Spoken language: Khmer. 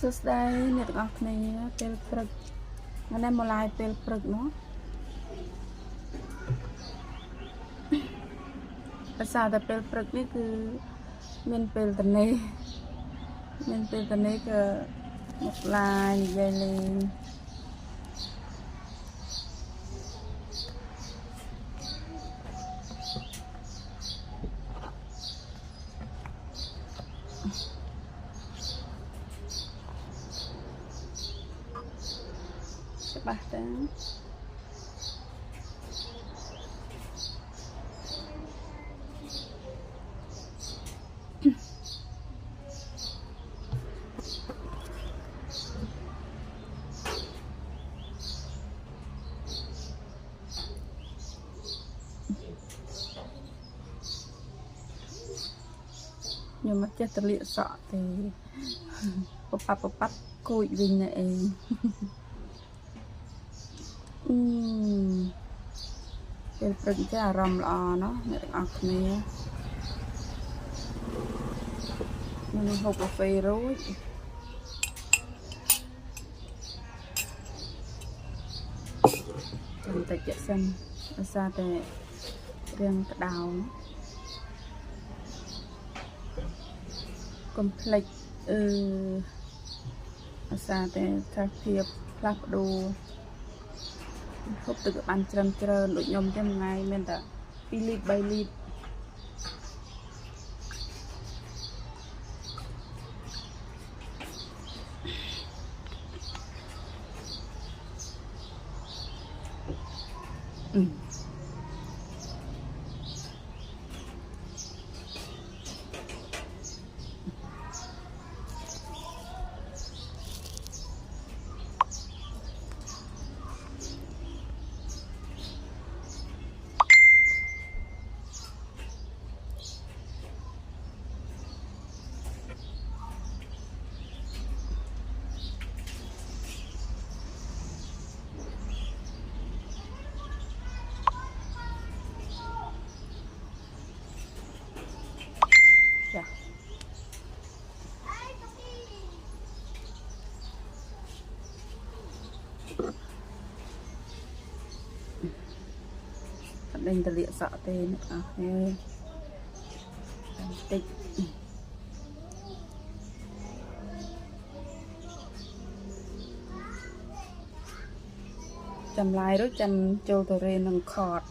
សួស្តីអ្នកទាំងអស់គ្នាពេលព្រឹកថ្ងៃនេះមកឡាយពេលព្រឹកនោះភាសាតែពេលព្រឹកនេះគឺមានពេលតនេក៏មកឡាយនិយាយលេងច្បាស់ទៅខ្ញុំមកចេះតលាកសក់ទេពប៉ាត់គួចវិញណែឯងពេលព្រឹកចេះអារម្មណ៍ល្អណាស់អ្នកទាំងអស់គ្នាខ្ញុំហូបកាហ្វេរួចបន្តិចសិនដោយសារតែរៀងក្តៅកុំភ្លេចដោយសារតែថាភាពផ្លាស់ប្ដូរហូបទឹកបានច្រើនដូចខ្ញុំចឹងថ្ងៃមានតែ2លីត្រ3លីត្រដេញតលាកសក់ទេអ្នកអស់គ្នាបន្តិចចម្លាយរួចចាំចូលទៅរេនឹងខត